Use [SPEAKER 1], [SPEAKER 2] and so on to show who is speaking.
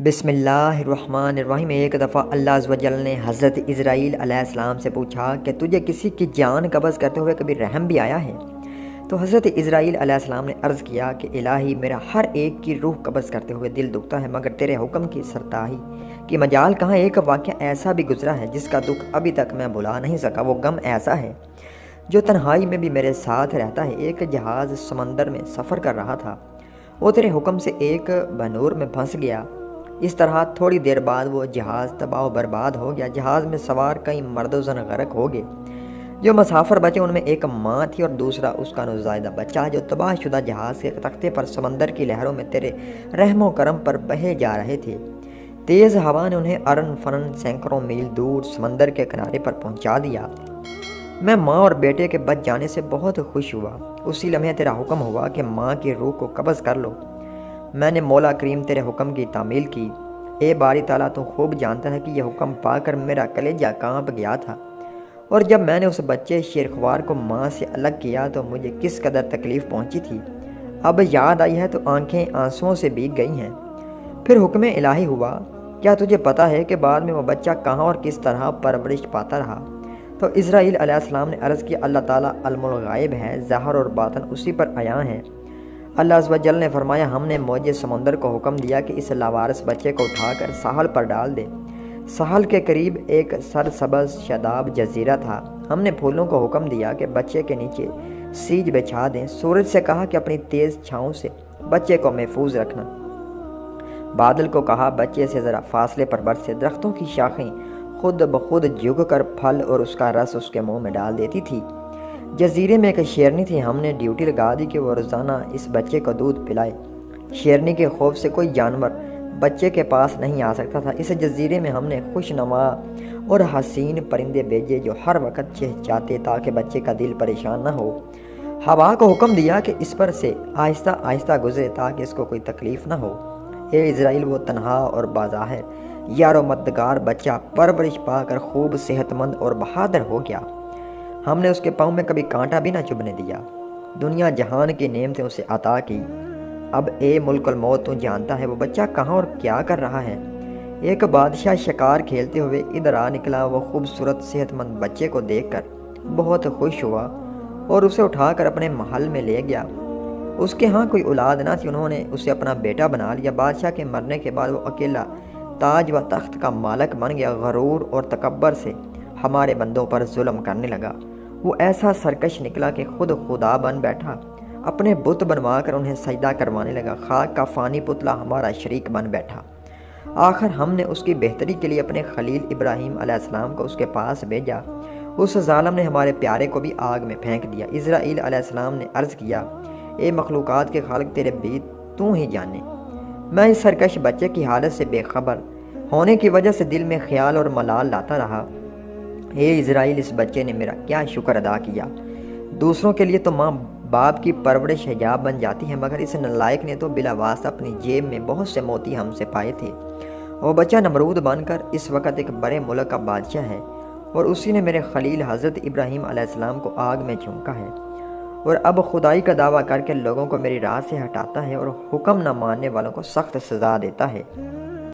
[SPEAKER 1] بسم اللہ الرحمن الرحیم۔ ایک دفعہ اللہ عز و جل نے حضرت اسرائیل علیہ السلام سے پوچھا کہ تجھے کسی کی جان قبض کرتے ہوئے کبھی رحم بھی آیا ہے؟ تو حضرت اسرائیل علیہ السلام نے عرض کیا کہ الہی، میرا ہر ایک کی روح قبض کرتے ہوئے دل دکھتا ہے، مگر تیرے حکم کی سرتاہی کی مجال کہاں۔ ایک واقعہ ایسا بھی گزرا ہے جس کا دکھ ابھی تک میں بھلا نہیں سکا۔ وہ غم ایسا ہے جو تنہائی میں بھی میرے ساتھ رہتا ہے۔ ایک جہاز سمندر میں سفر کر رہا تھا، وہ تیرے حکم سے ایک بنور میں پھنس گیا۔ اس طرح تھوڑی دیر بعد وہ جہاز تباہ و برباد ہو گیا۔ جہاز میں سوار کئی مرد و زن غرق ہو گئے۔ جو مسافر بچے ان میں ایک ماں تھی اور دوسرا اس کا نوزائیدہ بچہ، جو تباہ شدہ جہاز کے تختے پر سمندر کی لہروں میں تیرے رحم و کرم پر بہے جا رہے تھے۔ تیز ہوا نے انہیں ارن فنن سینکڑوں میل دور سمندر کے کنارے پر پہنچا دیا۔ میں ماں اور بیٹے کے بچ جانے سے بہت خوش ہوا۔ اسی لمحے تیرا حکم ہوا کہ ماں کی روح کو قبض کر لو۔ میں نے مولا کریم تیرے حکم کی تعمیل کی۔ اے باری تعالیٰ، تو خوب جانتا ہے کہ یہ حکم پا کر میرا کلیجہ کانپ گیا تھا، اور جب میں نے اس بچے شیرخوار کو ماں سے الگ کیا تو مجھے کس قدر تکلیف پہنچی تھی، اب یاد آئی ہے تو آنکھیں آنسوؤں سے بھیگ گئی ہیں۔ پھر حکم الہی ہوا۔ کیا تجھے پتہ ہے کہ بعد میں وہ بچہ کہاں اور کس طرح پرورش پاتا رہا؟ تو اسرائیل علیہ السلام نے عرض کیا، اللہ تعالیٰ علم الغائب ہے، ظاہر اور باطن اسی پر عیاں ہے۔ اللہ عز و جل نے فرمایا، ہم نے موج سمندر کو حکم دیا کہ اس لاوارث بچے کو اٹھا کر ساحل پر ڈال دے۔ ساحل کے قریب ایک سرسبز شاداب جزیرہ تھا۔ ہم نے پھولوں کو حکم دیا کہ بچے کے نیچے سیج بچھا دیں۔ سورج سے کہا کہ اپنی تیز چھاؤں سے بچے کو محفوظ رکھنا۔ بادل کو کہا بچے سے ذرا فاصلے پر برسے۔ درختوں کی شاخیں خود بخود جھک کر پھل اور اس کا رس اس کے منہ میں ڈال دیتی تھی۔ جزیرے میں ایک شیرنی تھی۔ ہم نے ڈیوٹی لگا دی کہ وہ روزانہ اس بچے کو دودھ پلائے۔ شیرنی کے خوف سے کوئی جانور بچے کے پاس نہیں آ سکتا تھا۔ اس جزیرے میں ہم نے خوش نما اور حسین پرندے بھیجے جو ہر وقت چہچاتے تاکہ بچے کا دل پریشان نہ ہو۔ ہوا کو حکم دیا کہ اس پر سے آہستہ آہستہ گزرے تاکہ اس کو کوئی تکلیف نہ ہو۔ اے اسرائیل، وہ تنہا اور بظاہر یار و مددگار بچہ پرورش پا کر خوب صحت مند اور بہادر ہو گیا۔ ہم نے اس کے پاؤں میں کبھی کانٹا بھی نہ چبھنے دیا۔ دنیا جہان کی نعمتیں اسے عطا کی۔ اب اے ملک الموت، تو جانتا ہے وہ بچہ کہاں اور کیا کر رہا ہے۔ ایک بادشاہ شکار کھیلتے ہوئے ادھر آ نکلا۔ وہ خوبصورت صحت مند بچے کو دیکھ کر بہت خوش ہوا اور اسے اٹھا کر اپنے محل میں لے گیا۔ اس کے ہاں کوئی اولاد نہ تھی۔ انہوں نے اسے اپنا بیٹا بنا لیا۔ بادشاہ کے مرنے کے بعد وہ اکیلا تاج و تخت کا مالک بن گیا۔ غرور اور تکبر سے ہمارے بندوں پر ظلم کرنے لگا۔ وہ ایسا سرکش نکلا کہ خود خدا بن بیٹھا۔ اپنے بت بنوا کر انہیں سجدہ کروانے لگا۔ خاک کا فانی پتلا ہمارا شریک بن بیٹھا۔ آخر ہم نے اس کی بہتری کے لیے اپنے خلیل ابراہیم علیہ السلام کو اس کے پاس بھیجا۔ اس ظالم نے ہمارے پیارے کو بھی آگ میں پھینک دیا۔ اسرائیل علیہ السلام نے عرض کیا، اے مخلوقات کے خالق، تیرے بیت تو ہی جانے۔ میں اس سرکش بچے کی حالت سے بے خبر ہونے کی وجہ سے دل میں خیال اور ملال لاتا رہا۔ اے اسرائیل، اس بچے نے میرا کیا شکر ادا کیا۔ دوسروں کے لیے تو ماں باپ کی پرورش حجاب بن جاتی ہے، مگر اس نالائق نے تو بلا واسطہ اپنی جیب میں بہت سے موتی ہم سے پائے تھے۔ وہ بچہ نمرود بن کر اس وقت ایک بڑے ملک کا بادشاہ ہے، اور اسی نے میرے خلیل حضرت ابراہیم علیہ السلام کو آگ میں جھونکا ہے، اور اب خدائی کا دعویٰ کر کے لوگوں کو میری راہ سے ہٹاتا ہے اور حکم نہ ماننے والوں کو سخت سزا دیتا ہے۔